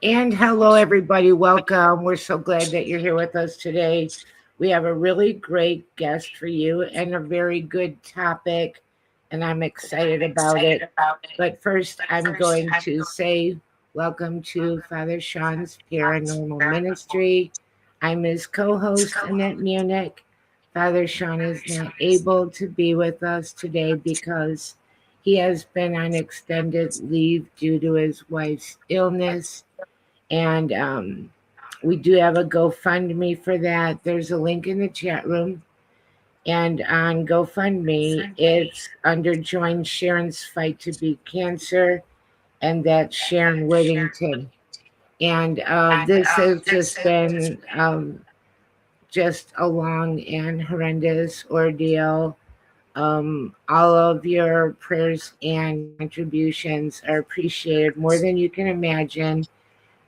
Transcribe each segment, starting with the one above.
And hello, everybody. Welcome. We're so glad that you're here with us today. We have a really great guest for you and a very good topic, and I'm excited about it. But first, I'm going to say welcome to Father Shawn's Paranormal Ministry. I'm his co host, Annette Munich. Father Shawn is not able to be with us today because he has been on extended leave due to his wife's illness. And we do have a GoFundMe for that. There's a link in the chat room. And on GoFundMe, it's under Join Sharon's Fight to Beat Cancer. And that's Sharon Whittington. And this has just been just a long and horrendous ordeal. All of your prayers and contributions are appreciated more than you can imagine.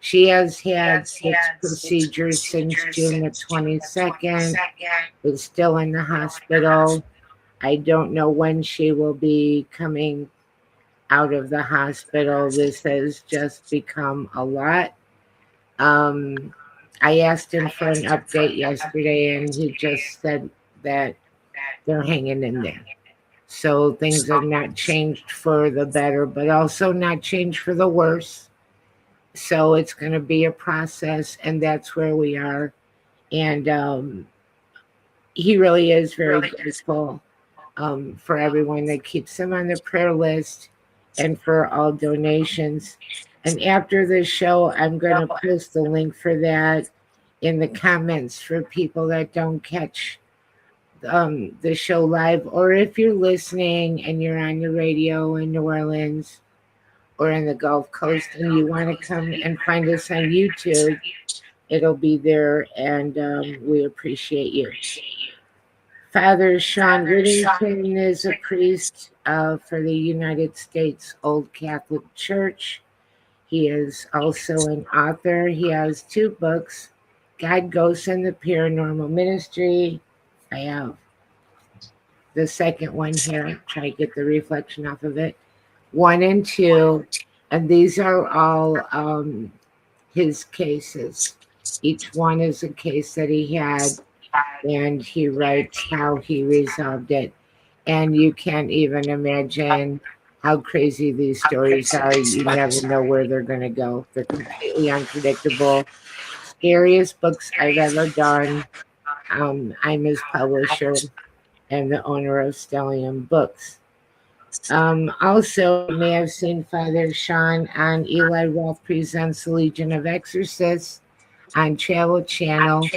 She has had 6 procedures since June the 22nd, is still in the hospital. I don't know when she will be coming out of the hospital. This has just become a lot. I asked him for an update yesterday, and he just said that they're hanging in there. So things have not changed for the better, but also not changed for the worse. So it's going to be a process, and that's where we are. And he really is very grateful for everyone that keeps him on the prayer list and for all donations. And after the show, I'm going to post the link for that in the comments for people that don't catch the show live. Or if you're listening and you're on the radio in New Orleans or in the Gulf Coast and you want to come and find us on YouTube, it'll be there, and we appreciate you. Father Shawn Whittington is a priest for the United States Old Catholic Church. He is also an author. He has 2 books, God, Ghosts, and the Paranormal Ministry. I have the second one here. Try to get the reflection off of it. 1 and 2. And these are all his cases. Each one is a case that he had, and he writes how he resolved it. And you can't even imagine how crazy these stories are. You never know where they're going to go. They're completely unpredictable. Scariest books I've ever done. I'm his publisher and the owner of Stellium Books. Also, you may have seen Father Shawn on Eli Roth Presents the Legion of Exorcists on Travel Channel,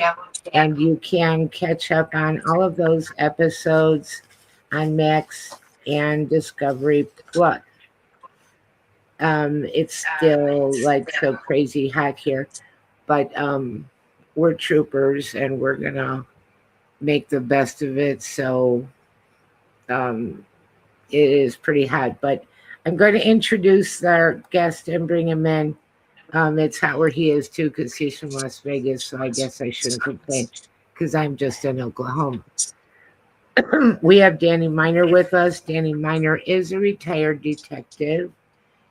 and you can catch up on all of those episodes on Max and Discovery Plus. It's still like so crazy hot here, but we're troopers and we're gonna make the best of it. So it is pretty hot, but I'm going to introduce our guest and bring him in. It's hot where he is too, because he's from Las Vegas, so I guess I shouldn't complain because I'm just in Oklahoma. We have Danny Miner with us. Danny Miner is a retired detective.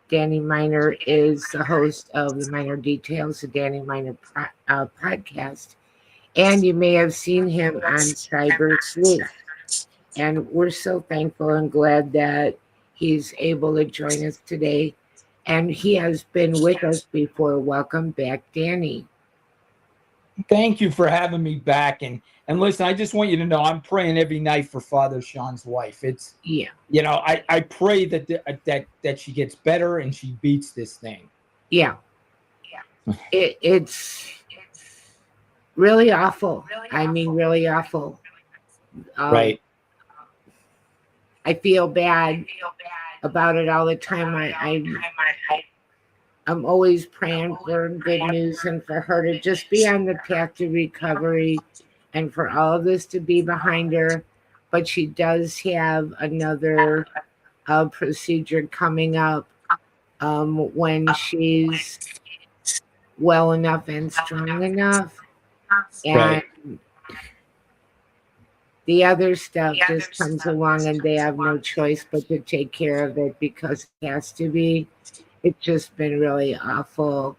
Danny Miner is the host of the Miner Details, the Danny Miner podcast. And you may have seen him on Cyber Sleuths. And we're so thankful and glad that he's able to join us today. And he has been with us before. Welcome back, Danny. Thank you for having me back. And listen, I just want you to know I'm praying every night for Father Shawn's wife. It's, yeah, you know, I pray that she gets better and she beats this thing. Yeah. It's really awful. I mean, really awful. Right. I feel bad about it all the time. I'm always praying for good news and for her to just be on the path to recovery and for all of this to be behind her. But she does have another procedure coming up when she's well enough and strong enough. And the other stuff just comes along and they have no choice but to take care of it because it has to be. It's just been really awful.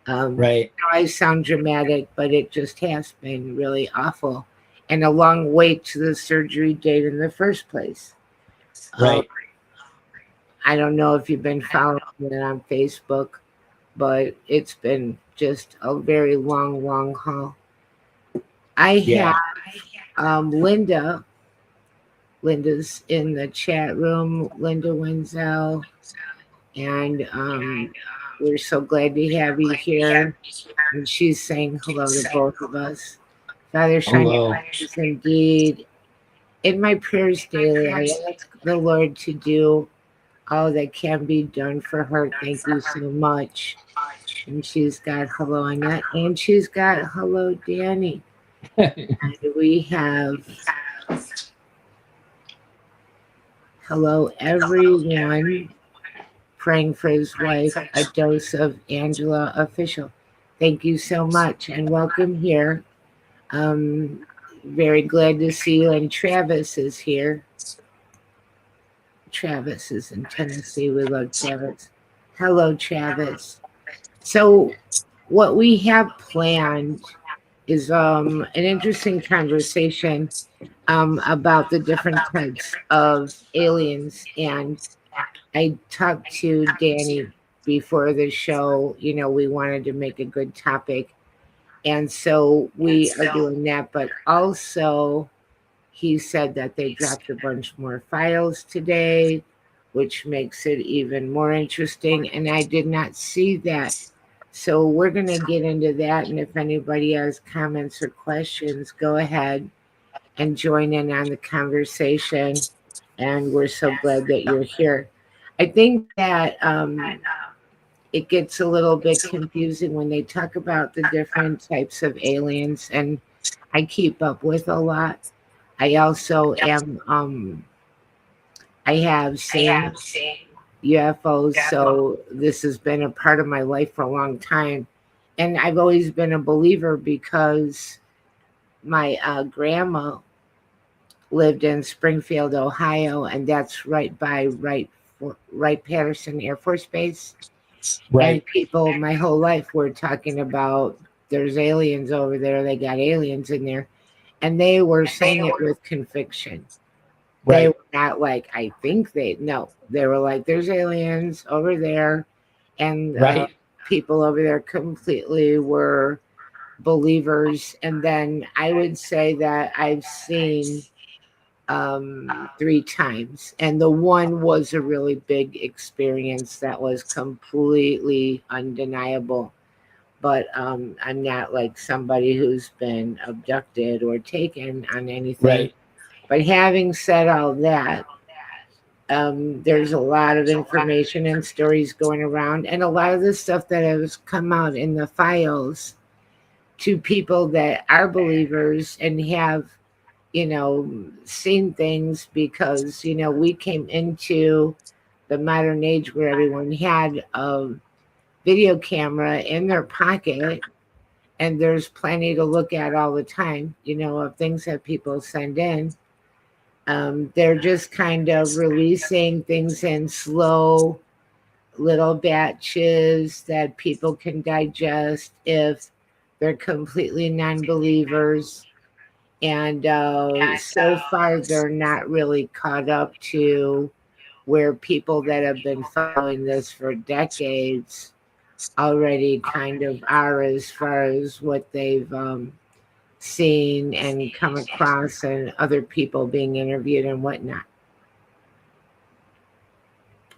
Right. I sound dramatic, but it just has been really awful and a long wait to the surgery date in the first place. Um, Right. I don't know if you've been following it on Facebook, but it's been just a very long, long haul. I have Yeah. Linda. Linda's in the chat room, Linda Wenzel, and we're so glad to have you here. And she's saying hello to both of us. Father Shawn, your Hello. wife is indeed in my prayers daily. I ask the Lord to do all that can be done for her. Thank you so much. And she's got hello Annette, and she's got hello Danny. And we have hello everyone praying for his wife, a dose of Angela official. Thank you so much and welcome here. Very glad to see you. And Travis is here. Travis is in Tennessee. We love Travis. Hello, Travis. So, what we have planned is an interesting conversation about the different types of aliens. And I talked to Danny before the show. You know, we wanted to make a good topic. And so we are doing that. But also, he said that they dropped a bunch more files today, which makes it even more interesting. And I did not see that. So we're going to get into that. And if anybody has comments or questions, go ahead and join in on the conversation. And we're so glad that you're here. I think that it gets a little bit confusing when they talk about the different types of aliens, and I keep up with a lot. I also am I have seen UFOs, so this has been a part of my life for a long time. And I've always been a believer because my grandma lived in Springfield, Ohio, and that's right by Wright Patterson Air Force Base. And Right. people my whole life were talking about there's aliens over there, they got aliens in there. And they were saying it with conviction. They Right. were not like, I think they, no, they were like, there's aliens over there. And Right. people over there completely were believers. And then I would say that I've seen 3 times. And the one was a really big experience that was completely undeniable. But I'm not like somebody who's been abducted or taken on anything. Right. But having said all that, there's a lot of information and stories going around, and a lot of the stuff that has come out in the files to people that are believers and have, you know, seen things because, you know, we came into the modern age where everyone had a video camera in their pocket and there's plenty to look at all the time, you know, of things that people send in. They're just kind of releasing things in slow little batches that people can digest if they're completely non-believers. And so far, they're not really caught up to where people that have been following this for decades already kind of are as far as what they've seen and come across and other people being interviewed and whatnot.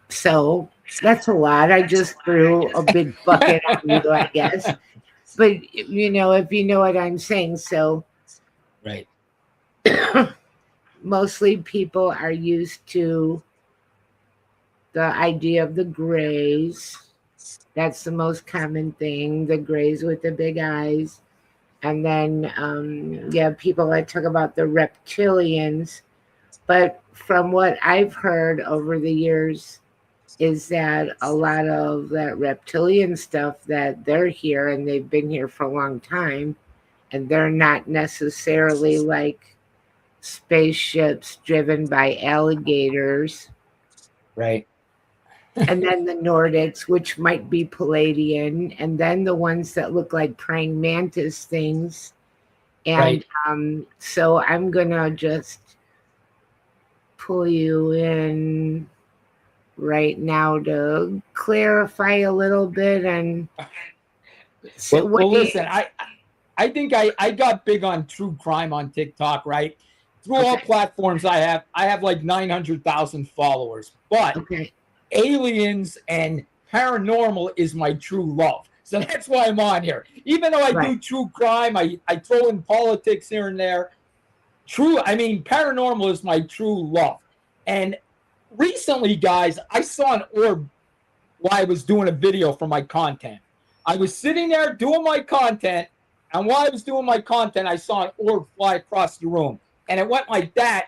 So that's a lot. I just threw a big bucket on you, I guess. But you know, if you know what I'm saying, so Right. mostly people are used to the idea of the grays. That's the most common thing, the grays with the big eyes. And then, yeah, people that talk about the reptilians. But from what I've heard over the years, is that a lot of that reptilian stuff that they're here and they've been here for a long time, and they're not necessarily like spaceships driven by alligators. Right. and then the Nordics, which might be Palladian, and then the ones that look like praying mantis things. And Right. so I'm gonna just pull you in right now to clarify a little bit. And so what Well, do you, listen, I think I got big on true crime on TikTok, right? Through all okay, platforms I have like 900,000 followers. But okay, aliens and paranormal is my true love. So that's why I'm on here. Even though I right, do true crime, I throw in politics here and there. I mean, paranormal is my true love. And recently, guys, I saw an orb while I was doing a video for my content. I was sitting there doing my content, and while I was doing my content, I saw an orb fly across the room. And it went like that.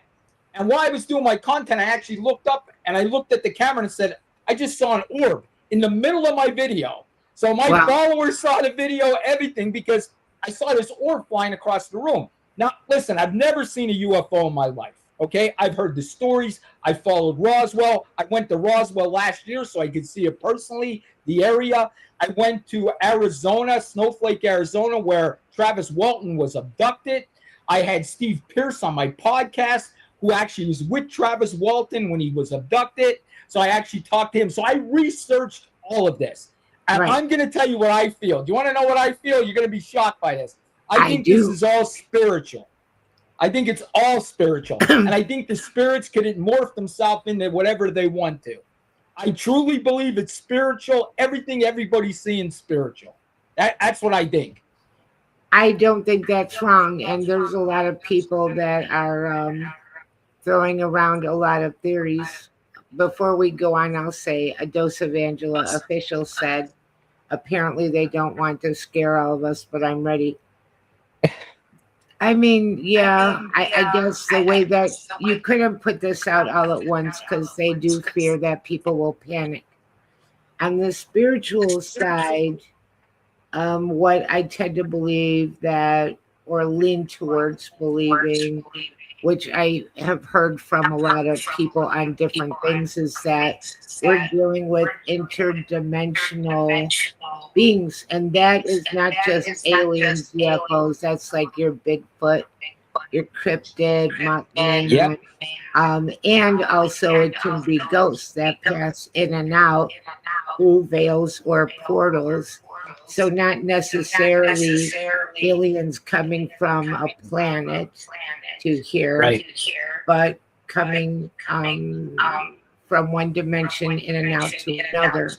And while I was doing my content, I actually looked up and I looked at the camera and said, I just saw an orb in the middle of my video. So my well, followers saw the video, everything, because I saw this orb flying across the room. Now, listen, I've never seen a UFO in my life. Okay. I've heard the stories. I followed Roswell. I went to Roswell last year so I could see it personally, the area. I went to Arizona, Snowflake, Arizona, where Travis Walton was abducted. I had Steve Pierce on my podcast, who actually was with Travis Walton when he was abducted. So I actually talked to him. So I researched all of this. And right. I'm going to tell you what I feel. Do you want to know what I feel? You're going to be shocked by this. I I think this do. is all spiritual. I think it's all spiritual. And I think the spirits could morph themselves into whatever they want to. I truly believe it's spiritual. Everything everybody's seeing spiritual. That's what I think. I don't think that's wrong. And there's a lot of people that are throwing around a lot of theories. Before we go on, I'll say a dose of Angela official said, apparently they don't want to scare all of us, but I'm ready. I mean, yeah, I guess the way that you couldn't put this out all at once because they do fear that people will panic. On the spiritual side, what I tend to believe that, or lean towards believing, which I have heard from a lot of people on different things, is that we're dealing with interdimensional beings. And that is not just aliens, UFOs, that's like your Bigfoot, your cryptid, Mothman. Yep. And also, it can be ghosts that pass in and out through veils or portals. So, not necessarily aliens coming from a planet to here, Right. but coming from one dimension in and out to another.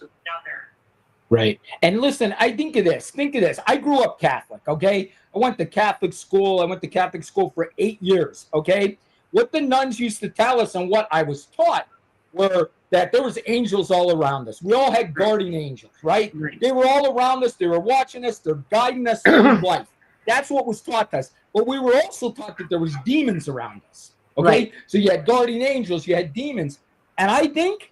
Right. And listen, I think of this. Think of this. I grew up Catholic, okay? I went to Catholic school. I went to Catholic school for 8 years, okay? What the nuns used to tell us and what I was taught were that there was angels all around us. We all had guardian angels, right? Right. They were all around us. They were watching us. They're guiding us through life. That's what was taught to us. But we were also taught that there was demons around us, okay? Right. So you had guardian angels, you had demons. And I think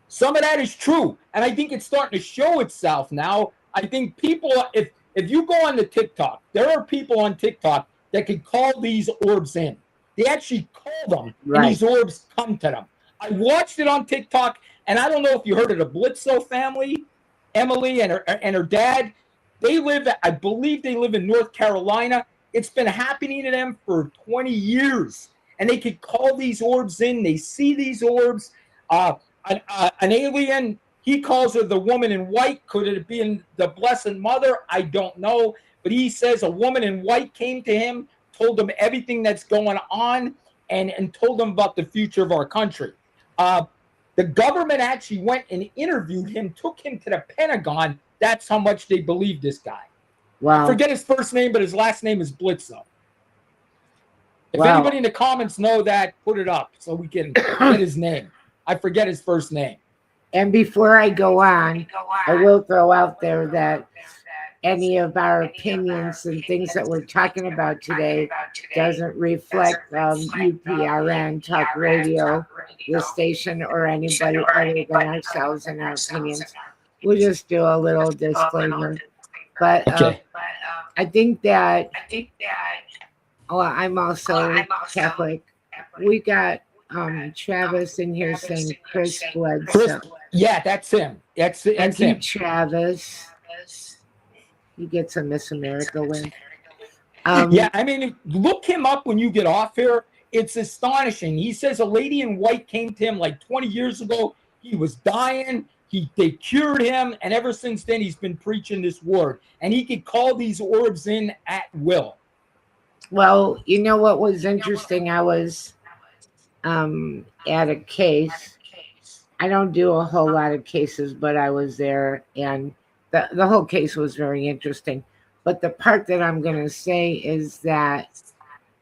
some of that is true, and I think it's starting to show itself now. I think people, if you go on the TikTok, there are people on TikTok that can call these orbs in. They actually call them, and Right. these orbs come to them. I watched it on TikTok, and I don't know if you heard of the Blitzo family, Emily and her dad. They live, I believe, they live in North Carolina. It's been happening to them for 20 years, and they could call these orbs in. They see these orbs. An alien, he calls her the woman in white. Could it be in the Blessed Mother? I don't know. But he says a woman in white came to him, told him everything that's going on, and told him about the future of our country. The government actually went and interviewed him, took him to the Pentagon. That's how much they believe this guy. I Wow. forget his first name, but his last name is Blitzo. If Wow. anybody in the comments know that, put it up so we can get his name. I forget his first name. And before I go on, I will throw out there that any of our opinions and things that we're talking about today doesn't reflect UPRN Talk Radio, the station, or anybody other than ourselves and our opinions. We'll just do a little disclaimer. But Okay. I think that, I'm also Catholic. We got Travis in here saying Chris Chris, Bledsoe. yeah, that's him. That's Thank you, him. Travis. He gets a Miss America win. Yeah, I mean, look him up when you get off here. It's astonishing. He says a lady in white came to him like 20 years ago. He was dying. They cured him, and ever since then, he's been preaching this word. And he could call these orbs in at will. Well, you know what was interesting? I was at a case. I don't do a whole lot of cases, but I was there, and the whole case was very interesting. But the part that I'm going to say is that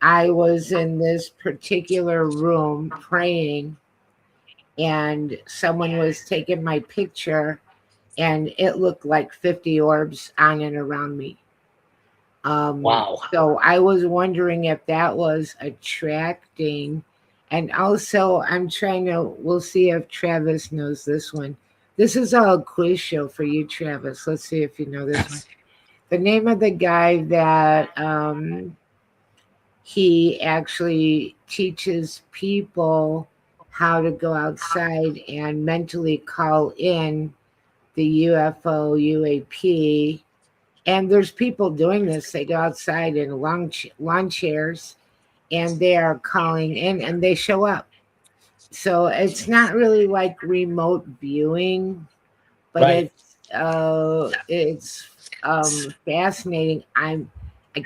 I was in this particular room praying, and someone was taking my picture, and it looked like 50 orbs on and around me. Wow. So I was wondering if that was attracting. And also, we'll see if Travis knows this one. This is a quiz show for you, Travis. Let's see if you know this one. The name of the guy that he actually teaches people how to go outside and mentally call in the UFO, UAP. And there's people doing this. They go outside in lawn chairs and they are calling in and they show up. So it's not really like remote viewing, but Right. it's fascinating. I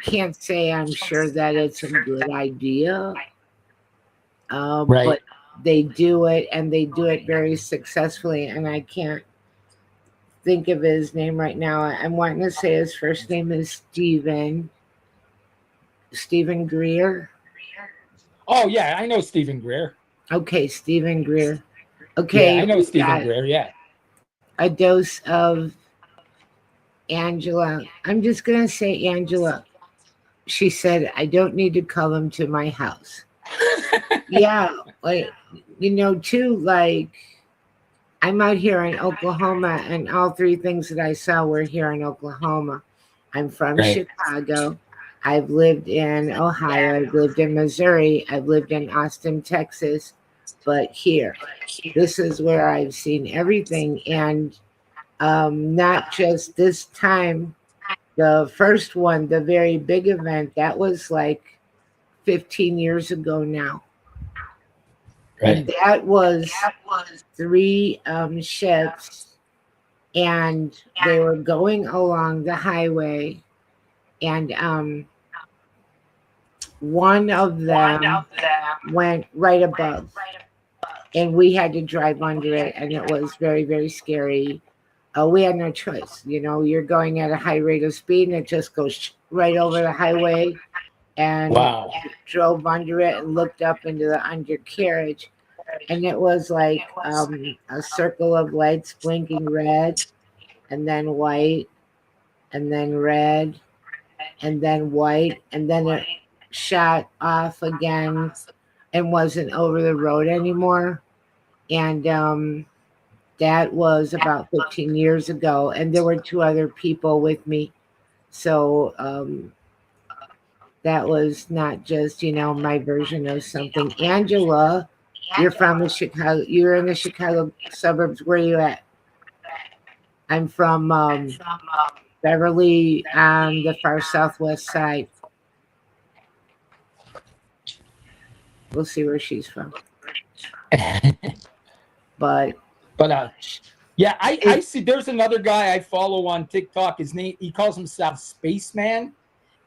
can't say I'm sure that it's a good idea, Right. but they do it and they do it very successfully. And I can't think of his name right now. I'm wanting to say his first name is Stephen Greer. Oh, yeah, I know Stephen Greer. Okay, Stephen Greer. Okay, yeah, I know Stephen Greer, yeah. A dose of Angela. I'm just going to say Angela. She said, I don't need to call them to my house. Yeah, like, too, like, I'm out here in Oklahoma, and all three things that I saw were here in Oklahoma. I'm from Chicago. I've lived in Ohio. I've lived in Missouri. I've lived in Austin, Texas. But here, this is where I've seen everything. And not just this time. The first one, the very big event, that was like 15 years ago now. Right. And that was 3 ships, and they were going along the highway, and one of them went right above, and we had to drive under it, and it was very, very scary. We had no choice. You're going at a high rate of speed, and it just goes right over the highway. And drove under it and looked up into the undercarriage. And it was like a circle of lights blinking red, and then white, and then red, and then white. And then it shot off again and wasn't over the road anymore. And that was about 15 years ago. And there were 2 other people with me. So that was not just, my version of something. Angela, you're from Chicago. You're in the Chicago suburbs. Where are you at? I'm from Beverly on the far southwest side. We'll see where she's from. But yeah, I see. There's another guy I follow on TikTok. His name, he calls himself Spaceman.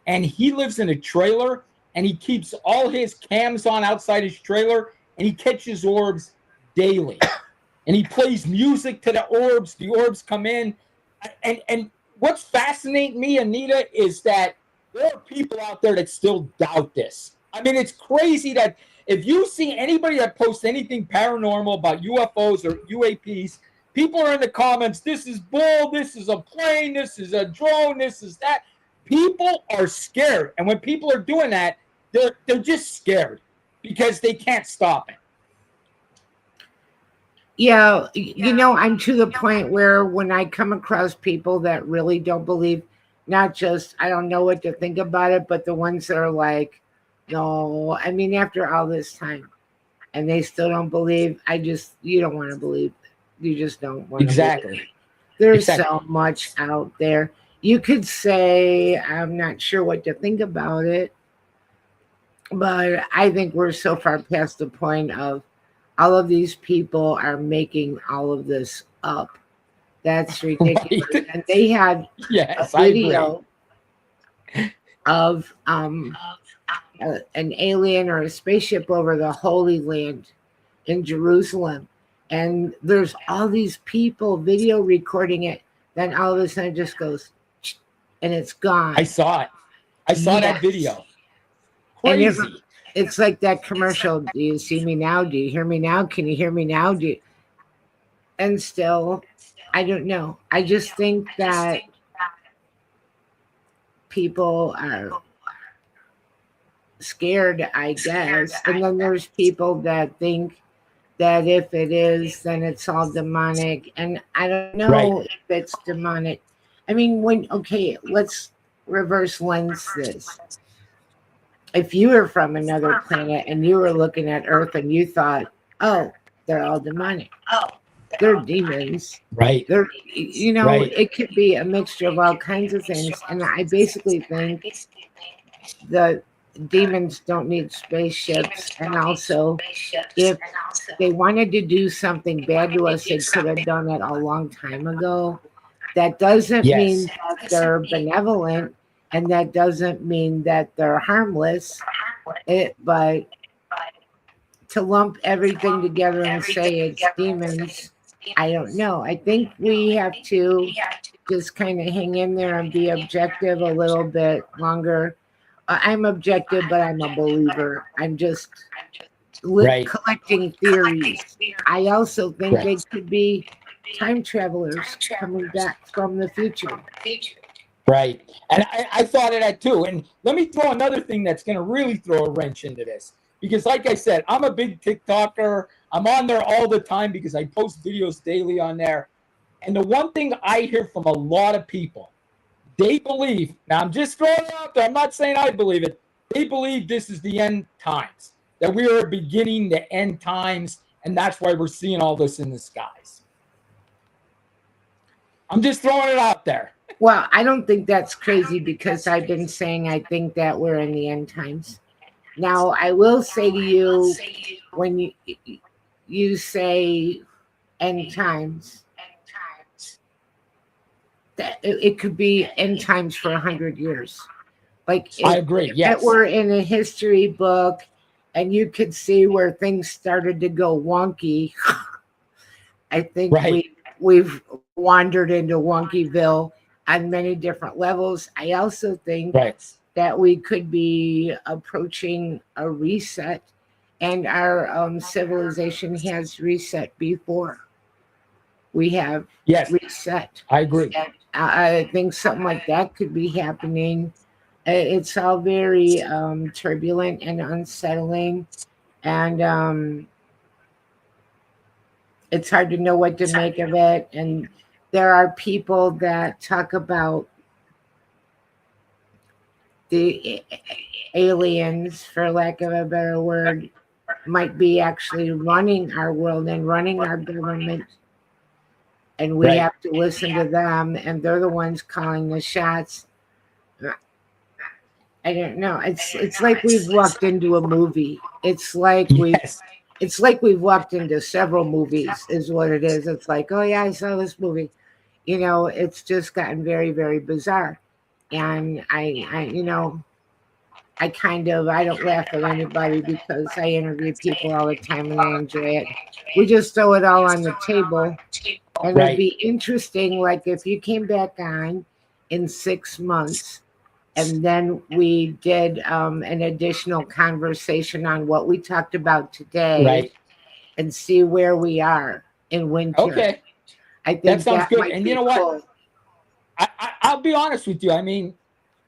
And he lives in a trailer, and he keeps all his cams on outside his trailer, and he catches orbs daily. And he plays music to the orbs. The orbs come in. And what's fascinating me, Anita, is that there are people out there that still doubt this. I mean, it's crazy that if you see anybody that posts anything paranormal about UFOs or UAPs, people are in the comments, this is bull, this is a plane, this is a drone, this is that. People are scared, and when people are doing that, they're just scared because they can't stop it. Yeah, I'm to the point where when I come across people that really don't believe, not just I don't know what to think about it, but the ones that are like, no, I mean, after all this time, and they still don't believe, you don't want to believe. You just don't want to Exactly. believe. There's Exactly. so much out there. You could say, I'm not sure what to think about it, but I think we're so far past the point of all of these people are making all of this up. That's ridiculous. Right. And they had a Yes, I agree. video of an alien or a spaceship over the Holy Land in Jerusalem. And there's all these people video recording it. Then all of a sudden it just goes, and it's gone. I saw it. I saw that Yes. video. And Crazy. it's like that commercial. Do you see me now? Do you hear me now? Can you hear me now? And still, I don't know. I just think that people are scared, I guess. And then there's people that think that if it is, then it's all demonic. And I don't know Right. if it's demonic. I mean, let's reverse lens this. If you were from another planet and you were looking at Earth and you thought, oh, they're all demonic. They're demons. Right. They're, Right. it could be a mixture of all kinds of things. And I basically think the demons don't need spaceships. And also, if they wanted to do something bad to us, they could have done it a long time ago. That doesn't Yes. mean that they're benevolent, and that doesn't mean that they're harmless. But to lump everything together and say it's demons, I don't know. I think we have to just kind of hang in there and be objective a little bit longer. I'm objective, but I'm a believer. I'm just Right. collecting theories. I also think Right. they could be time travelers coming back from the future. Right. And I thought of that too. And let me throw another thing that's going to really throw a wrench into this. Because like I said, I'm a big TikToker. I'm on there all the time because I post videos daily on there. And the one thing I hear from a lot of people, they believe, now I'm just throwing it out there, I'm not saying I believe it, they believe this is the end times, that we are beginning the end times, and that's why we're seeing all this in the skies. I'm just throwing it out there. Well, I don't think that's crazy because I've been saying I think that we're in the end times. Now, I will say to you, when you say end times, that it could be end times for 100 years. Like I agree. Yes. That we're in a history book, and you could see where things started to go wonky. I think Right. we've wandered into Wonkyville on many different levels. I also think Right. that we could be approaching a reset, and our civilization has reset before. We have Yes. reset. I agree. And I think something like that could be happening. It's all very turbulent and unsettling, and it's hard to know what to make of it. And there are people that talk about the aliens, for lack of a better word, might be actually running our world and running our government. And we Right. have to listen to them, and they're the ones calling the shots. I don't know. It's like we've walked into a movie. It's like Yes. we've walked into several movies, is what it is. It's like, oh yeah, I saw this movie. It's just gotten very, very bizarre. And I I don't laugh at anybody because I interview people all the time and I enjoy it. We just throw it all on the table. And Right. it'd be interesting, like if you came back on in 6 months and then we did an additional conversation on what we talked about today, Right. and see where we are in winter. Okay. I think That sounds good. might And be you know what? cool. I'll be honest with you. I mean,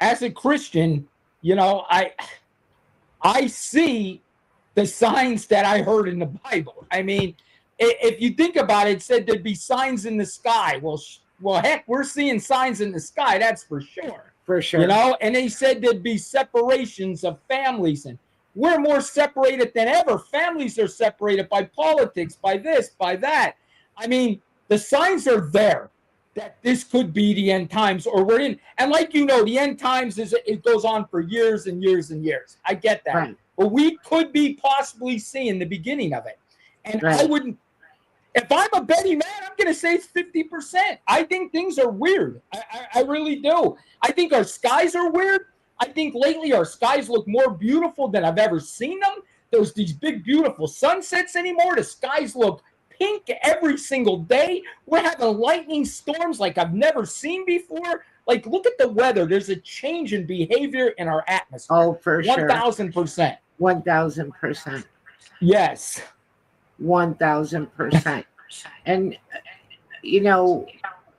as a Christian, I see the signs that I heard in the Bible. I mean, if you think about it, it said there'd be signs in the sky. Well, heck, we're seeing signs in the sky. That's for sure. For sure. And they said there'd be separations of families. And We're more separated than ever. Families are separated by politics, by this, by that. I mean, the signs are there that this could be the end times, or we're in. And like you know, the end times it goes on for years and years and years. I get that, Right. but we could be possibly seeing the beginning of it. And I Right. wouldn't. If I'm a betting man, I'm going to say it's 50%. I think things are weird. I really do. I think our skies are weird. I think lately our skies look more beautiful than I've ever seen them. There's these big, beautiful sunsets anymore. The skies look pink every single day. We're having lightning storms like I've never seen before. Like, look at the weather. There's a change in behavior in our atmosphere. Oh, for sure. 1,000%. 1,000%. Yes. 1,000%. And, you know,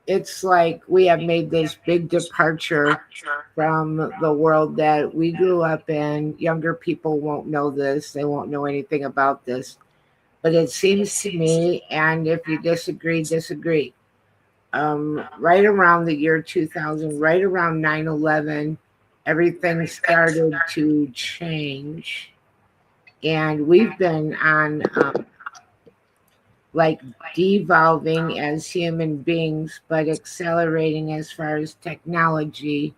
it's like we have made this big departure from the world that we grew up in. Younger people won't know this. They won't know anything about this. But it seems to me, and if you disagree, disagree. Right around the year 2000, right around 9/11, everything started to change. And we've been on like devolving as human beings, but accelerating as far as technology.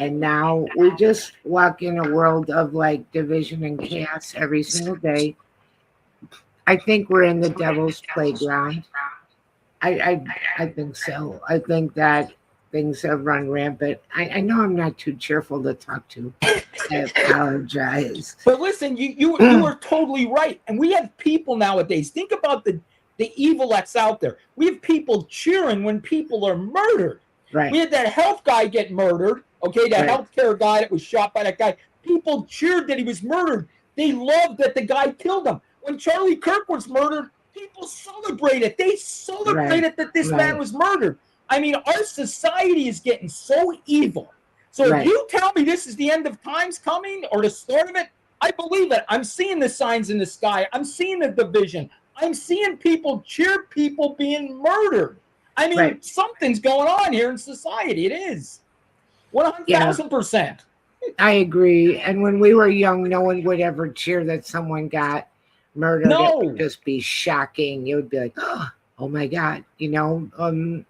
And now we just walk in a world of like division and chaos every single day. I think we're in the devil's playground. I think so. I think that things have run rampant. I know I'm not too cheerful to talk to. I apologize. But listen, you are totally right. And we have people nowadays. Think about the evil that's out there. We have people cheering when people are murdered. Right. We had that health guy get murdered. Okay, that healthcare guy that was shot by that guy. People cheered that he was murdered. They loved that the guy killed him. When Charlie Kirk was murdered, people celebrated. They celebrated that this man was murdered. I mean, our society is getting so evil. So if you tell me this is the end of times coming or the start of it, I believe it. I'm seeing the signs in the sky. I'm seeing the division. I'm seeing people cheer people being murdered. I mean, something's going on here in society. It is 1,000%. I agree. And when we were young, no one would ever cheer that someone got murdered. No. It would just be shocking. It would be like, oh my God, you know,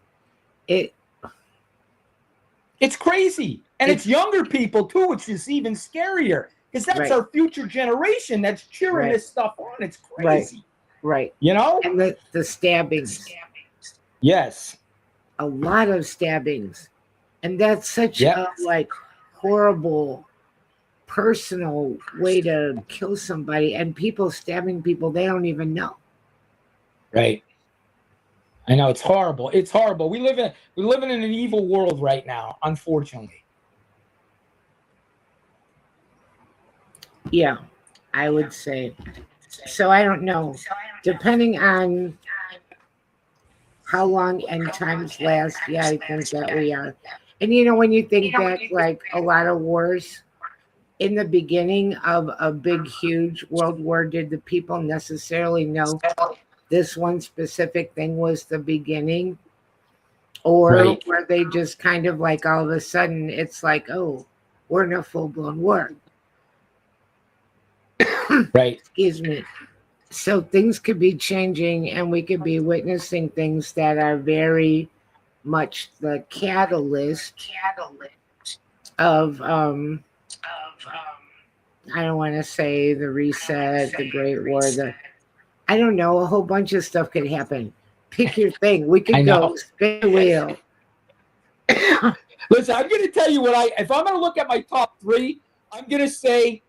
it's crazy. And it's younger people too, which is even scarier because that's our future generation that's cheering this stuff on. It's crazy. Right. You know? And the stabbings. Yes. A lot of stabbings. And that's such a like horrible personal way to kill somebody, and people stabbing people they don't even know. Right. I know, it's horrible. It's horrible. We're living in an evil world right now, unfortunately. Yeah, I would say. So I don't know. Depending on how long end times last, yeah, I think that we are. And you know, when you think back, like a lot of wars, in the beginning of a big, huge world war, did the people necessarily know this one specific thing was the beginning? Or were they just kind of like all of a sudden, it's like, oh, we're in a full-blown war. Excuse me. So things could be changing, and we could be witnessing things that are very much the catalyst of I don't want to say the reset, the Great War, I don't know, a whole bunch of stuff could happen. Pick your thing. We could go spin the wheel. Listen, I'm going to tell you if I'm going to look at my top three, I'm going to say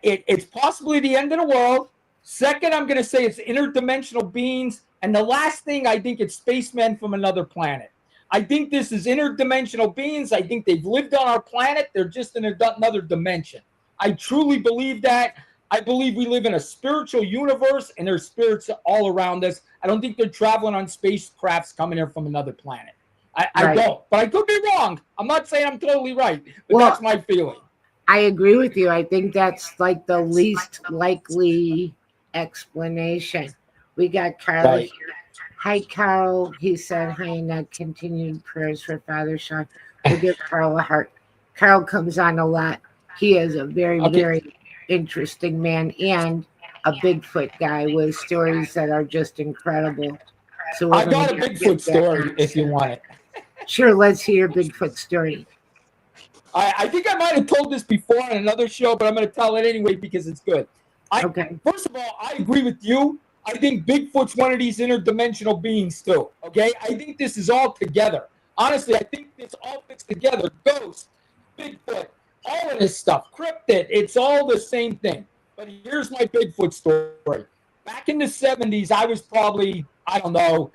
it's possibly the end of the world. Second, I'm going to say it's interdimensional beings. And the last thing, I think it's spacemen from another planet. I think this is interdimensional beings. I think they've lived on our planet. They're just in another dimension. I truly believe that. I believe we live in a spiritual universe, and there's spirits all around us. I don't think they're traveling on spacecrafts coming here from another planet. I don't, but I could be wrong. I'm not saying I'm totally right, but that's my feeling. I agree with you. I think that's like the least likely explanation. We got Carl here. Hi, Carl. He said, hi, and continued prayers for Father Shawn. We'll give Carl a heart. Carl comes on a lot. He is a very, very interesting man and a Bigfoot guy with stories that are just incredible. So we're I going got a to Bigfoot get that story if next. you want it. Sure, let's hear your Bigfoot story. I think I might have told this before on another show, but I'm going to tell it anyway because it's good. Okay. First of all, I agree with you. I think Bigfoot's one of these interdimensional beings too. Okay, I think this is all together. Honestly, I think this all fits together. Ghosts, Bigfoot, all of this stuff, cryptid. It's all the same thing. But here's my Bigfoot story. Back in the 70s, I was probably, I don't know,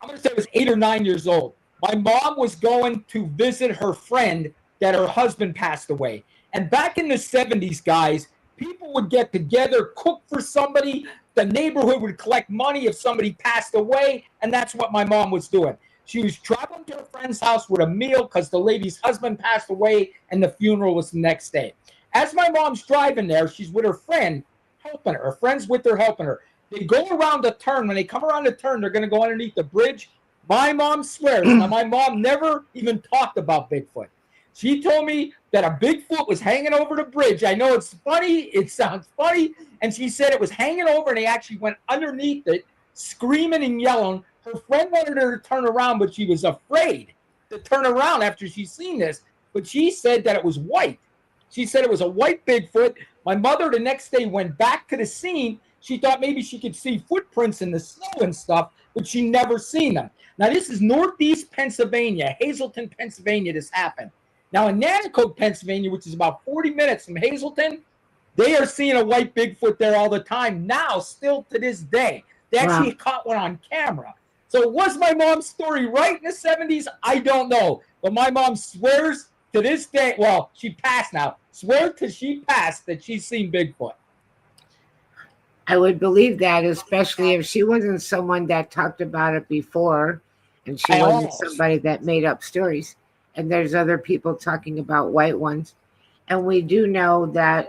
I'm going to say I was 8 or 9 years old. My mom was going to visit her friend that her husband passed away. And back in the 70s, guys, people would get together, cook for somebody. The neighborhood would collect money if somebody passed away. And that's what my mom was doing. She was traveling to her friend's house with a meal because the lady's husband passed away and the funeral was the next day. As my mom's driving there, she's with her friend, helping her. Her friend's with her, helping her. They go around the turn. When they come around the turn, they're going to go underneath the bridge. My mom swears. Now, my mom never even talked about Bigfoot. She told me that a Bigfoot was hanging over the bridge. I know it's funny. It sounds funny. And she said it was hanging over, and they actually went underneath it, screaming and yelling. Her friend wanted her to turn around, but she was afraid to turn around after she's seen this. But she said that it was white. She said it was a white Bigfoot. My mother the next day went back to the scene. She thought maybe she could see footprints in the snow and stuff, but she never seen them. Now, this is Northeast Pennsylvania, Hazleton, Pennsylvania, this happened. Now, in Nanticoke, Pennsylvania, which is about 40 minutes from Hazleton, they are seeing a white Bigfoot there all the time now, still to this day. They actually caught one on camera. So was my mom's story right in the 70s? I don't know. But my mom swears to this day, well, she passed now, swears till she passed that she's seen Bigfoot. I would believe that, especially if she wasn't someone that talked about it before and she wasn't somebody that made up stories. And there's other people talking about white ones. And we do know that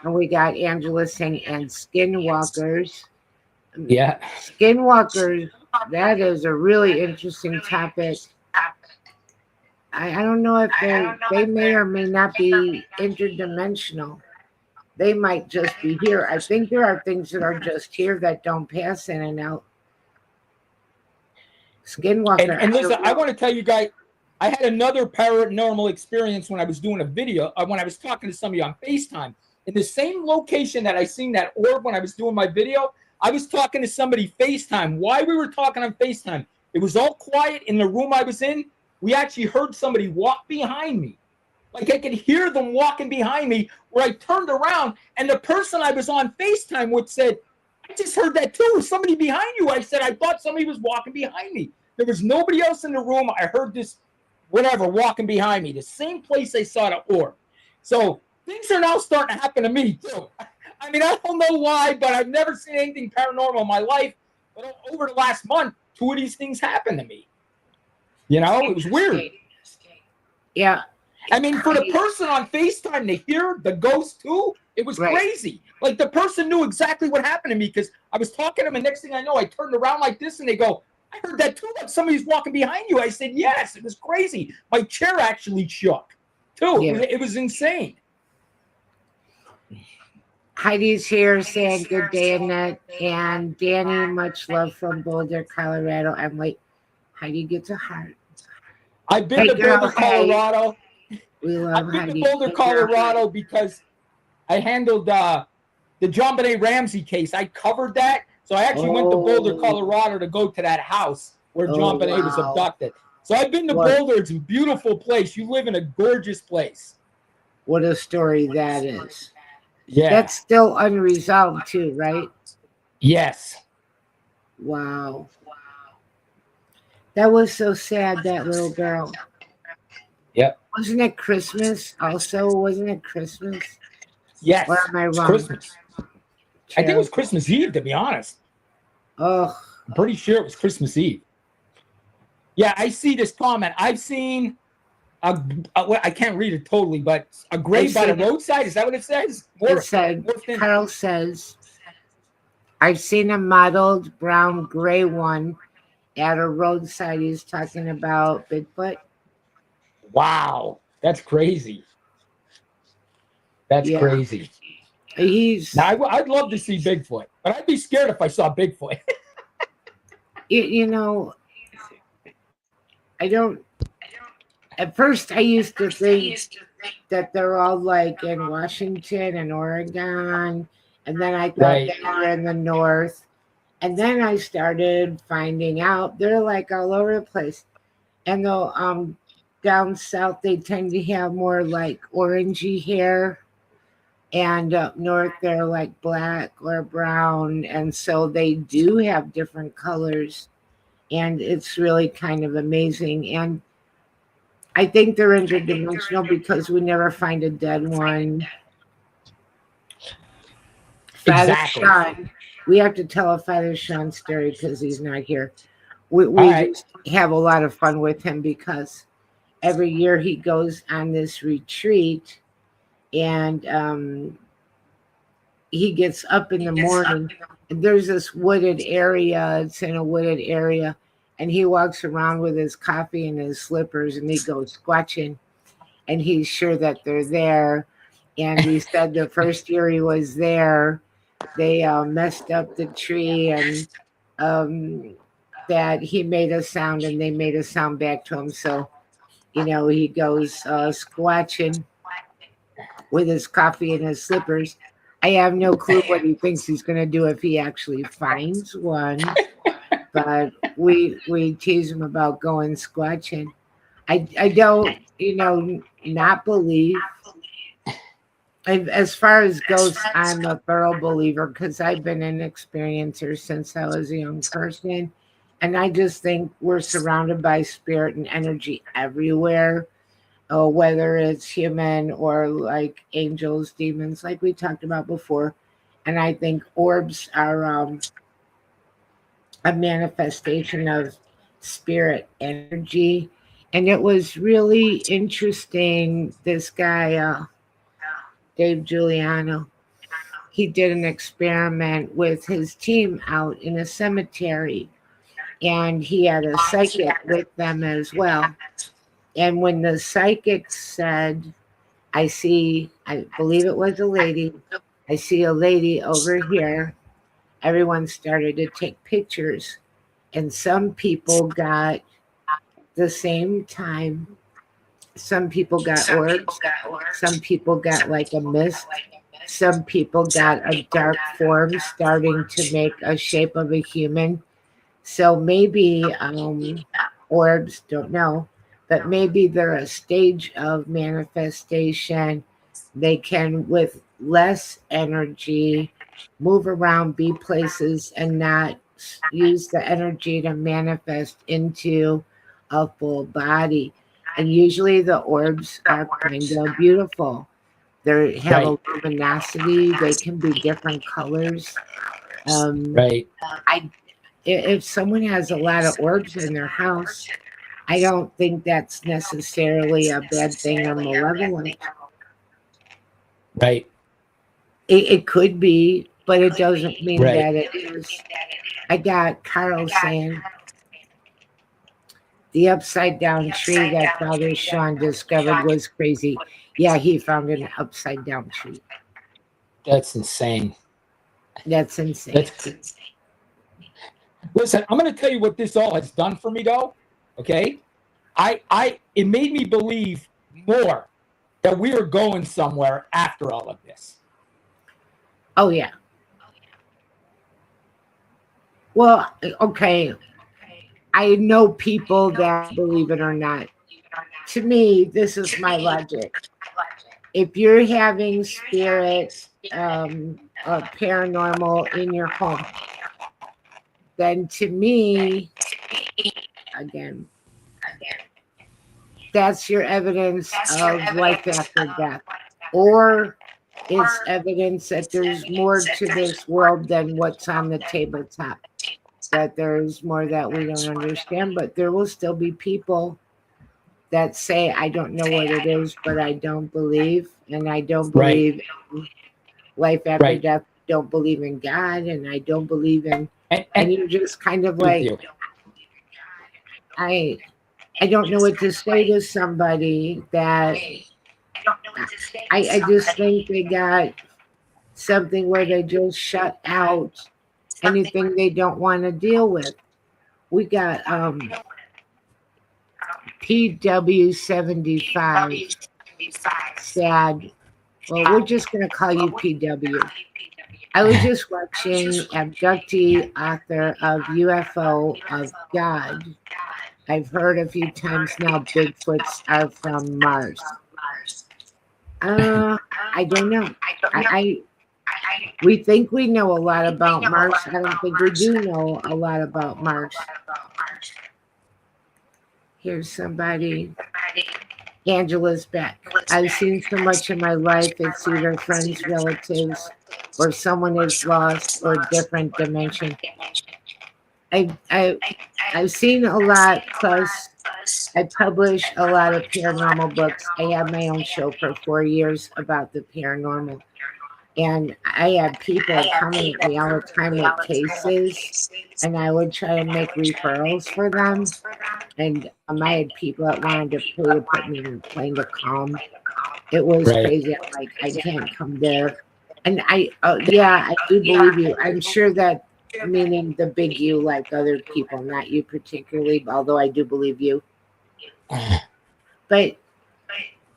we got Angela saying, and skinwalkers. Yeah. Skinwalkers, that is a really interesting topic. I don't know if they may or may not be interdimensional. They might just be here. I think there are things that are just here that don't pass in and out. Skinwalker. And listen, I want to tell you guys, I had another paranormal experience when I was doing a video, when I was talking to somebody on FaceTime. In the same location that I seen that orb when I was doing my video, I was talking to somebody FaceTime. Why we were talking on FaceTime? It was all quiet in the room I was in. We actually heard somebody walk behind me. Like I could hear them walking behind me, where I turned around and the person I was on FaceTime with said, I just heard that too. Somebody behind you. I said, I thought somebody was walking behind me. There was nobody else in the room. I heard this, whatever, walking behind me. The same place I saw the orb. So things are now starting to happen to me too. I mean, I don't know why, but I've never seen anything paranormal in my life. But over the last month, 2 of these things happened to me. You know, it was weird. Yeah. I mean, for the person on FaceTime to hear the ghost too, it was crazy. Like the person knew exactly what happened to me because I was talking to them, and next thing I know, I turned around like this, and they go, I heard that too, like somebody's walking behind you. I said, yes, it was crazy. My chair actually shook too. Yeah. It was insane. Heidi's here saying good day, Annette. And Danny, much love from Boulder, Colorado. I'm like, Heidi gets a heart. I've been to Boulder, Colorado. We love I've been Heidi. to Boulder, Colorado because I handled the John Benet Ramsey case. I covered that. So I actually went to Boulder, Colorado to go to that house where John Benet was abducted. So I've been to Boulder. It's a beautiful place. You live in a gorgeous place. What a story that is. Yeah. That's still unresolved too, right? Yes. Wow. That was so sad, that little girl. Yep. Wasn't it Christmas also? Wasn't it Christmas? Yes. Or am I wrong? Christmas. I think it was Christmas Eve, to be honest. Oh. I'm pretty sure it was Christmas Eve. Yeah, I see this comment. I've seen I can't read it totally, but a grave by the roadside. Is that what it says? It said, Carl says, I've seen a mottled brown gray one at a roadside. He's talking about Bigfoot. Wow, that's crazy. That's crazy. He's, Now, I'd love to see Bigfoot, but I'd be scared if I saw Bigfoot. you know, I don't. At first, I used to think that they're all like in Washington and Oregon, and then I thought Right. they were in the north, and then I started finding out they're like all over the place. And though down south they tend to have more like orangey hair, and up north they're like black or brown, and so they do have different colors, and it's really kind of amazing. And I think they're interdimensional because we never find a dead one. Father Exactly. Shawn, we have to tell a Father Shawn story because he's not here. We right. just have a lot of fun with him because every year he goes on this retreat, and he gets up in the morning, and there's this wooded area. It's in a wooded area, and he walks around with his coffee and his slippers, and he goes squatching, and he's sure that they're there. And he said the first year he was there, they messed up the tree, and that he made a sound, and they made a sound back to him. So, he goes squatching with his coffee and his slippers. I have no clue what he thinks he's going to do if he actually finds one, but we tease him about going squatching. I don't, not believe. As far as ghosts, I'm a thorough believer because I've been an experiencer since I was a young person. And I just think we're surrounded by spirit and energy everywhere, whether it's human or like angels, demons, like we talked about before. And I think orbs are a manifestation of spirit energy. And it was really interesting. This guy, Dave Giuliano, he did an experiment with his team out in a cemetery, and he had a psychic with them as well. And when the psychic said, I believe it was a lady, I see a lady over here, everyone started to take pictures. And some people got the same time. Some people got orbs. Some people got like a mist. Some people got a dark form starting to make a shape of a human. So maybe orbs, don't know, but maybe they're a stage of manifestation. They can, with less energy, move around, be places, and not use the energy to manifest into a full body. And usually the orbs are kind of beautiful. They have a Right. luminosity. They can be different colors. Right. If someone has a lot of orbs in their house, I don't think that's necessarily a bad thing or malevolent. Right. It could be, but it doesn't mean Right. that it is. I got Carl saying the upside down tree that Father Shawn discovered was crazy. Yeah, he found an upside down tree. That's insane. That's insane. That's, listen, I'm going to tell you what this all has done for me, though. Okay, it made me believe more that we were going somewhere after all of this. Oh yeah. Well, okay. I know people that believe it or not. To me, this is my logic. If you're having spirit or paranormal in your home, then to me, again, that's your evidence of life after death. Or it's evidence that there's more to this world than what's on the tabletop. That there's more that we don't understand, but there will still be people that say, I don't know what it is, but I don't believe, and I don't believe in life after death, don't believe in God, and I don't believe in, and you're just kind of like, I don't know what to say to somebody that I just think they got something where they just shut out anything they don't want to deal with. We got PW75, sad. Well, we're just going to call you PW. I was just watching abductee author of UFO of God. I've heard a few times now Bigfoots are from Mars. I don't know. We think we know a lot about Mars. I don't think we do know a lot about Mars. Here's somebody. Angela's back. I've seen so much in my life. It's either friends, relatives, or someone is lost or a different dimension. I've seen a lot, plus I publish a lot of paranormal books. I had my own show for 4 years about the paranormal. And I had people coming at me all the time with cases, and I would try to make referrals for them. And I had people that wanted to pay to put me in a plane to come. It was crazy. I'm like, I can't come there. And yeah, I do believe you. I'm sure that, meaning the big you, like other people, not you particularly, although I do believe you. But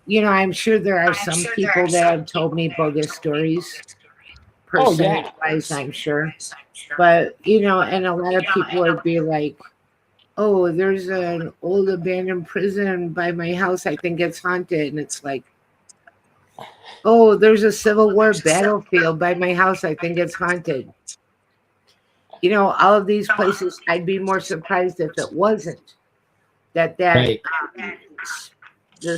I'm sure there are some people that have told me bogus stories, percentage-wise, I'm sure. But, and a lot of people would be like, oh, there's an old abandoned prison by my house. I think it's haunted. And it's like, oh, there's a Civil War battlefield by my house. I think it's haunted. All of these places, I'd be more surprised if it wasn't. That the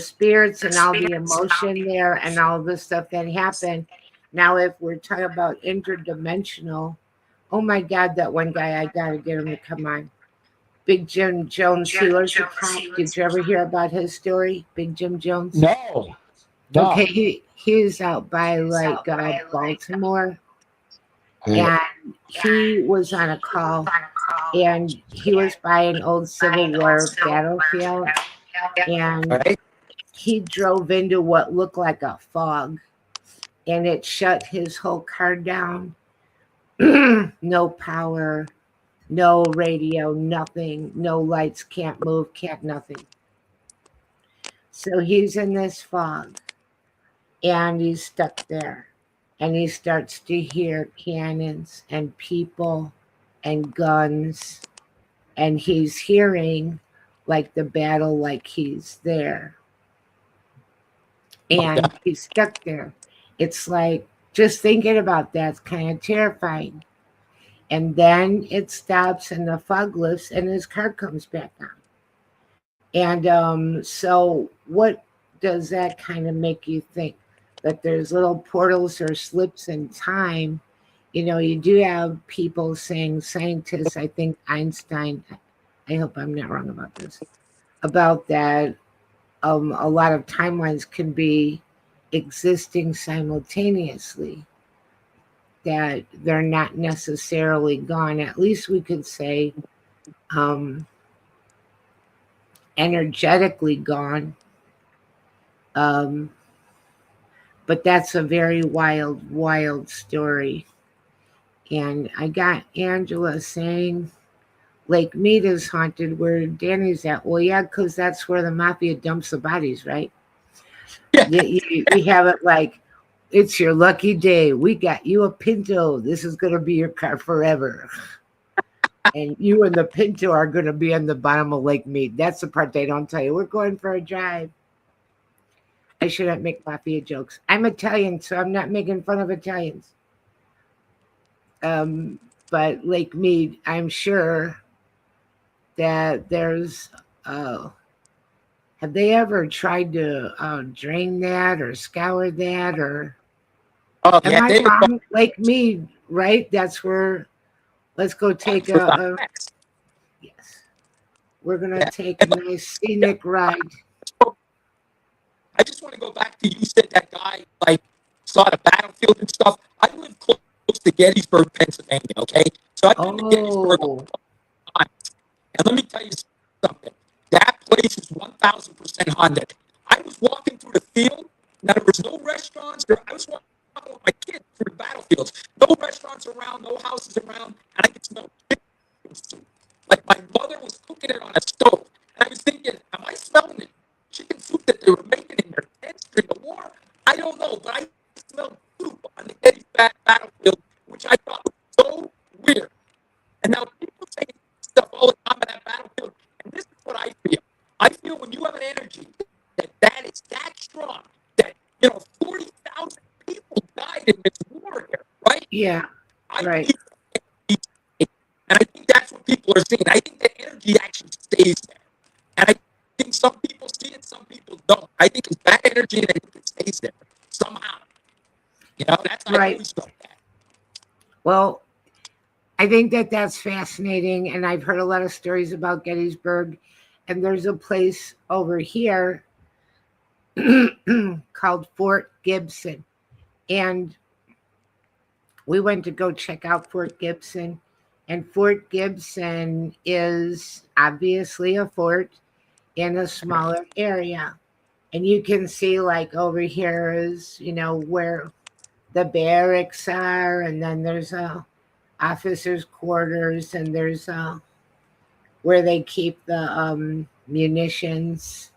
spirits and all the emotion there and all the stuff that happened. Now, if we're talking about interdimensional, oh my God, that one guy, I got to get him to come on. Big Jim Jones, he was a cop. Did you ever hear about his story? Big Jim Jones? No. Okay, he's out by Baltimore. And he was on a call, and he was by an old Civil War battlefield. And he drove into what looked like a fog, and it shut his whole car down. No power, no radio, nothing, no lights, can't move, can't nothing. So he's in this fog, and he's stuck there, and he starts to hear cannons and people and guns, and he's hearing like the battle, like he's there. And he's stuck there. It's like, just thinking about that's kind of terrifying. And then it stops and the fog lifts and his car comes back on. And so what does that kind of make you think? That there's little portals or slips in time. You do have people saying, scientists, I think Einstein, I hope I'm not wrong about this, about that a lot of timelines can be existing simultaneously, that they're not necessarily gone. At least we could say energetically gone. But that's a very wild, wild story. And I got Angela saying Lake Mead is haunted where Danny's at. Well, yeah, because that's where the mafia dumps the bodies, right? Yeah. You have it like, it's your lucky day. We got you a Pinto. This is going to be your car forever. And you and the Pinto are going to be on the bottom of Lake Mead. That's the part they don't tell you. We're going for a drive. I shouldn't make mafia jokes. I'm Italian, so I'm not making fun of Italians. But Lake Mead, I'm sure that there's, have they ever tried to drain that or scour that or? Am I wrong? Lake Mead, right? That's where, let's go take yes. We're going to take a nice scenic ride. I just want to go back to, you said that guy saw the battlefield and stuff. I live close to Gettysburg, Pennsylvania, okay? So I've been to Gettysburg a lot of times. And let me tell you something. That place is 1,000% haunted. I was walking through the field. Now, there was no restaurants. I was walking walking with my kids through the battlefields. No restaurants around, no houses around, and I could smell chicken soup. Like my mother was cooking it on a stove. And I was thinking, am I smelling the chicken soup that they were making in their tents during the war? I don't know, but I smelled soup on the Gettysburg battlefield, which I thought was so weird. And now people say stuff all the time on that battlefield, and this is what I feel. I feel when you have an energy that is that strong, that 40,000 people died in this war here, right? Yeah, I right. believe, and I think that's what people are seeing. I think the energy actually stays there, and I think some people see it, some people don't. I think it's that energy, and I think it stays there somehow. That's I Right. always felt that. Well, I think that that's fascinating, and I've heard a lot of stories about Gettysburg, and there's a place over here called Fort Gibson, and we went to go check out Fort Gibson, and Fort Gibson is obviously a fort in a smaller area, and you can see like over here is where the barracks are, and then there's a officers' quarters, and there's where they keep the munitions,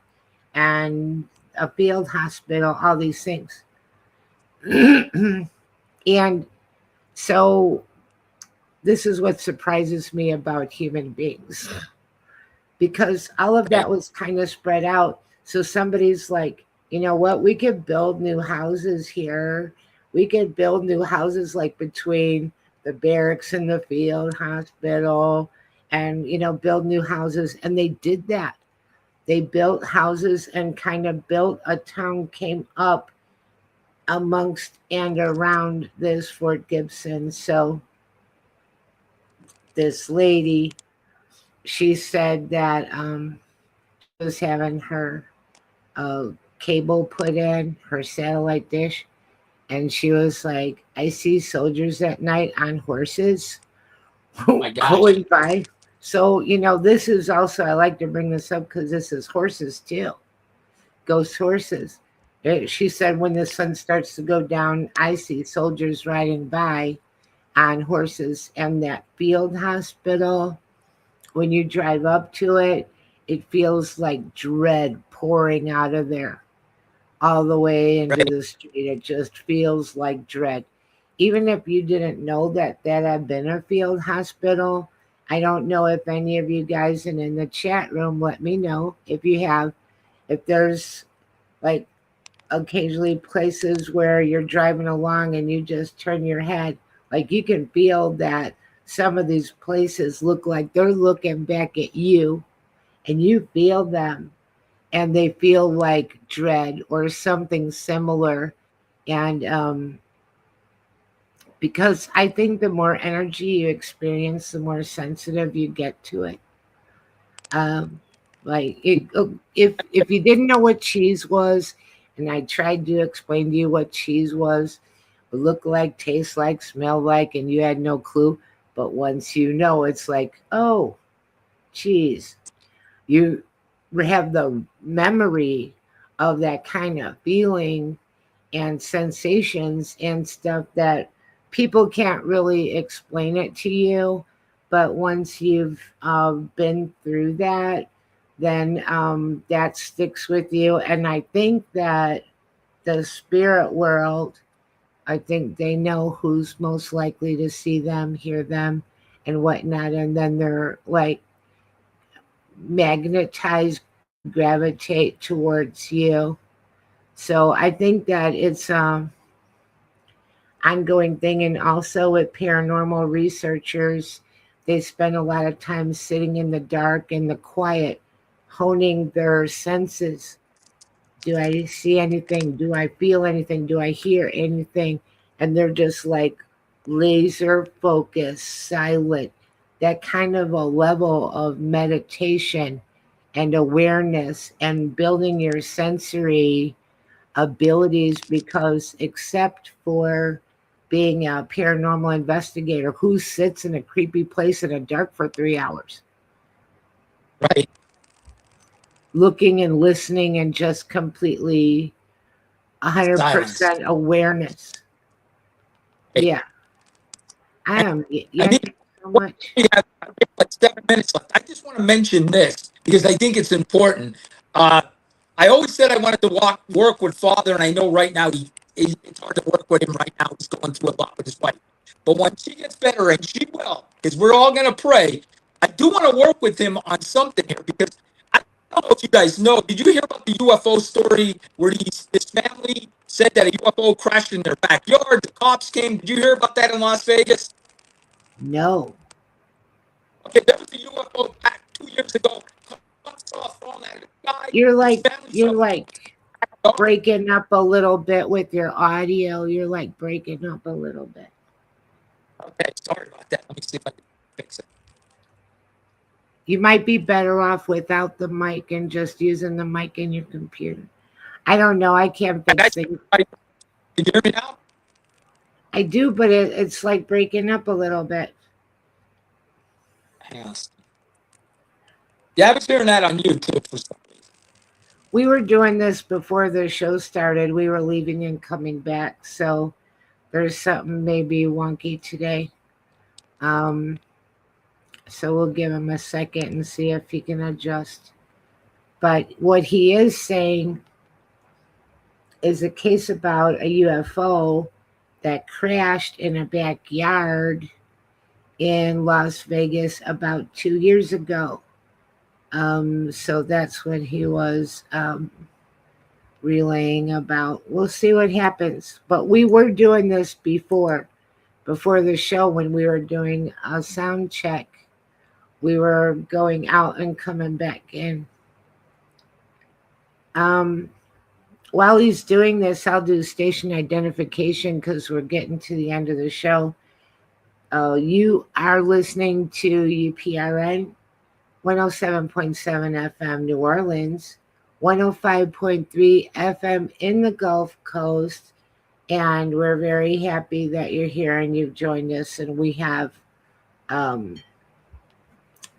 and a field hospital, all these things. And so this is what surprises me about human beings, because all of that was kind of spread out. So somebody's like, you know what, we could build new houses here. We could build new houses like between the barracks and the field hospital, and build new houses. And they did that. They built houses and kind of built a town, came up amongst and around this Fort Gibson. So this lady, she said that she was having her cable put in, her satellite dish, and she was like, I see soldiers at night on horses going by. So, this is also, I like to bring this up because this is horses too. Ghost horses. She said, when the sun starts to go down, I see soldiers riding by on horses. And that field hospital, when you drive up to it, it feels like dread pouring out of there all the way into the street. It just feels like dread. Even if you didn't know that had been a field hospital, I don't know if any of you guys, and in the chat room, let me know if you have, if there's like occasionally places where you're driving along and you just turn your head, like you can feel that some of these places look like they're looking back at you, and you feel them, and they feel like dread or something similar. And because I think the more energy you experience, the more sensitive you get to it. Like if you didn't know what cheese was, and I tried to explain to you what cheese was, would look like, taste like, smell like, and you had no clue. But once you know, it's like, oh, cheese. You have the memory of that kind of feeling and sensations and stuff that people can't really explain it to you. But once you've been through that, then that sticks with you. And I think that the spirit world, I think they know who's most likely to see them, hear them, and whatnot. And then they're like magnetized, gravitate towards you. So I think that it's ongoing thing. And also with paranormal researchers, they spend a lot of time sitting in the dark and the quiet, honing their senses. Do I see anything? Do I feel anything? Do I hear anything? And they're just like laser focused, silent, that kind of a level of meditation and awareness and building your sensory abilities, because except for being a paranormal investigator, who sits in a creepy place in the dark for 3 hours? Right. Looking and listening and just completely 100% awareness. Yeah, I am. I Yeah, need thank you so much. we have like 7 minutes left. I just want to mention this because I think it's important. I always said I wanted to work with Father, and I know right now it's hard to work with him right now. He's going through a lot with his wife. But when she gets better, and she will, because we're all going to pray, I do want to work with him on something here because I don't know if you guys know. Did you hear about the UFO story where this family said that a UFO crashed in their backyard? The cops came. Did you hear about that in Las Vegas? No, Okay, there was a UFO back 2 years ago. Cops saw falling out of the sky. His family you're saw. like breaking up a little bit with your audio. You're like breaking up a little bit. Okay, sorry about that. Let me see if I can fix it. You might be better off without the mic and just using the mic in your computer. I don't know. I can't fix things. Can you hear me now? I do, but it's like breaking up a little bit. Hang on. Yeah, I was hearing that on YouTube for some reason. We were doing this before the show started. We were leaving and coming back. So there's something maybe wonky today. So we'll give him a second and see if he can adjust. But what he is saying is a case about a UFO that crashed in a backyard in Las Vegas about 2 years ago. So that's what he was relaying about. We'll see what happens. But we were doing this before the show when we were doing a sound check. We were going out and coming back in. While he's doing this, I'll do station identification because we're getting to the end of the show. You are listening to UPRN 107.7 FM New Orleans, 105.3 FM in the Gulf Coast, and we're very happy that you're here and you've joined us. And we have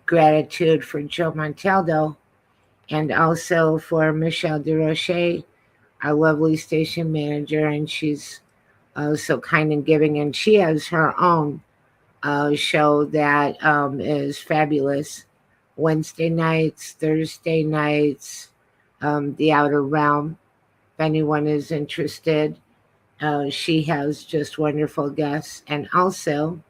gratitude for Joe Montaldo and also for Michelle DeRoche, our lovely station manager, and she's so kind and giving, and she has her own show that is fabulous. Wednesday nights, Thursday nights, The Outer Realm. If anyone is interested, she has just wonderful guests. And also,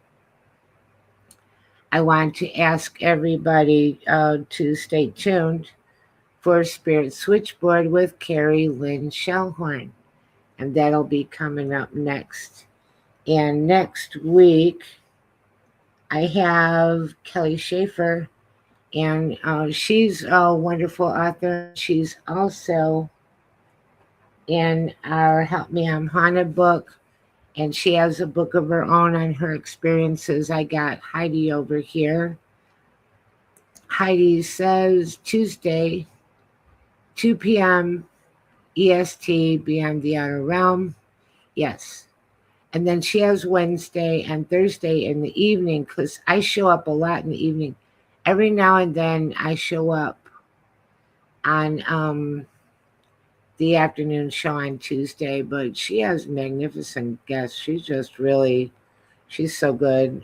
I want to ask everybody to stay tuned for Spirit Switchboard with Carrie Lynn Shellhorn. And that'll be coming up next. And next week, I have Kelly Schaefer, and she's a wonderful author. She's also in our Help Me I'm Haunted book, and she has a book of her own on her experiences. I got Heidi over here. Heidi says Tuesday, 2 p.m. EST, Beyond the Outer Realm. Yes. And then she has Wednesday and Thursday in the evening because I show up a lot in the evening. Every now and then I show up on the afternoon show on Tuesday, but she has magnificent guests. She's just really, she's so good.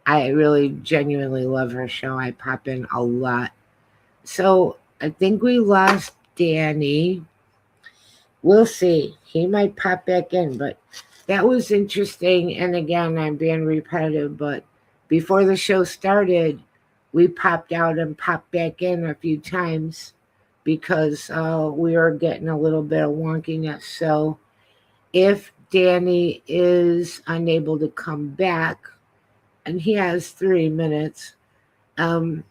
I really genuinely love her show. I pop in a lot. So I think we lost Danny. We'll see. He might pop back in, but that was interesting. And again, I'm being repetitive, but before the show started, we popped out and popped back in a few times because we were getting a little bit of wonkiness. So if Danny is unable to come back, and he has 3 minutes, I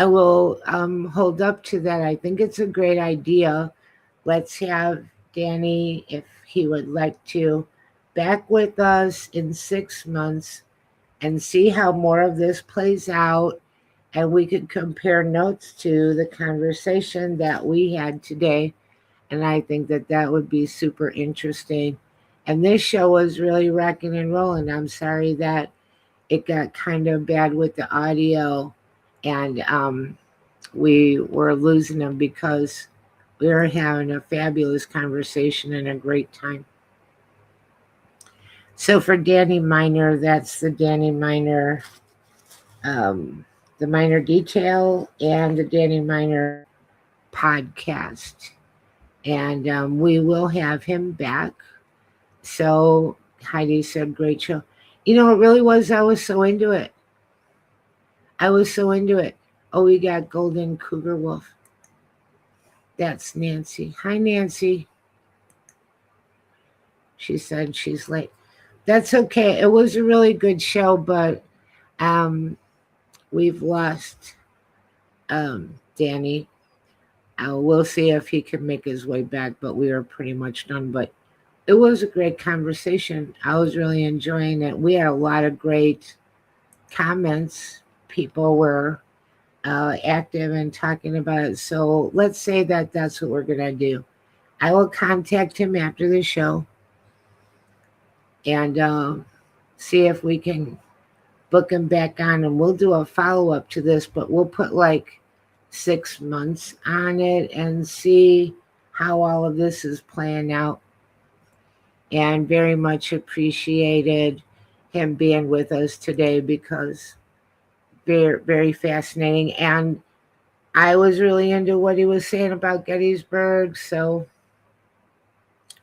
will hold up to that. I think it's a great idea. Let's have Danny, if he would like to, back with us in 6 months and see how more of this plays out. And we could compare notes to the conversation that we had today. And I think that that would be super interesting. And this show was really rocking and rolling. I'm sorry that it got kind of bad with the audio. And we were losing them because we were having a fabulous conversation and a great time. So for Danny Miner, that's the Danny Miner, the Miner Detail and the Danny Miner podcast. And we will have him back. So Heidi said, great show. You know, it really was. I was so into it. I was so into it. Oh, we got Golden Cougar Wolf. That's Nancy. Hi, Nancy. She said she's late. That's okay. It was a really good show, but we've lost Danny. We'll see if he can make his way back, but we are pretty much done. But it was a great conversation. I was really enjoying it. We had a lot of great comments. People were active and talking about it. So let's say that that's what we're going to do. I will contact him after the show and see if we can book him back on, and we'll do a follow-up to this, but we'll put like 6 months on it and see how all of this is playing out. And very much appreciated him being with us today, because very, very fascinating. And I was really into what he was saying about Gettysburg. So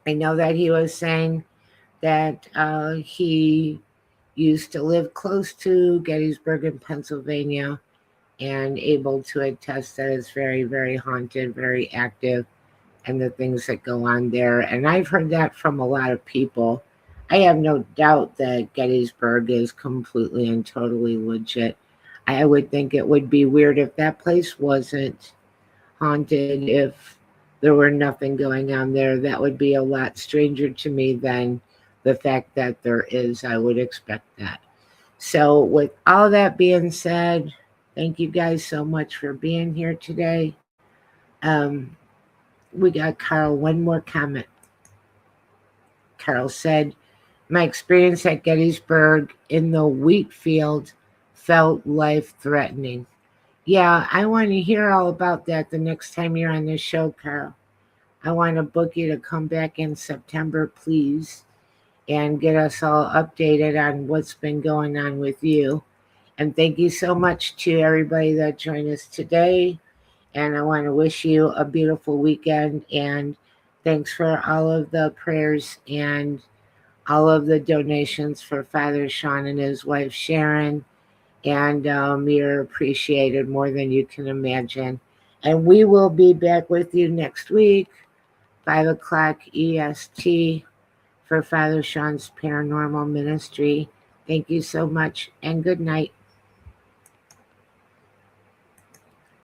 I know that he was saying that he used to live close to Gettysburg in Pennsylvania, and able to attest that it's very, very haunted, very active, and the things that go on there. And I've heard that from a lot of people. I have no doubt that Gettysburg is completely and totally legit. I would think it would be weird if that place wasn't haunted, if there were nothing going on there. That would be a lot stranger to me than the fact that there is. I would expect that. So with all that being said, thank you guys so much for being here today. We got Carl, one more comment. Carl said, my experience at Gettysburg in the wheat field felt life-threatening. Yeah, I want to hear all about that the next time you're on this show, Carl. I want to book you to come back in September, please, and get us all updated on what's been going on with you. And thank you so much to everybody that joined us today. And I want to wish you a beautiful weekend. And thanks for all of the prayers and all of the donations for Father Shawn and his wife Sharon. And you're appreciated more than you can imagine. And we will be back with you next week, 5 o'clock EST, for Father Shawn's Paranormal Ministry. Thank you so much, and good night.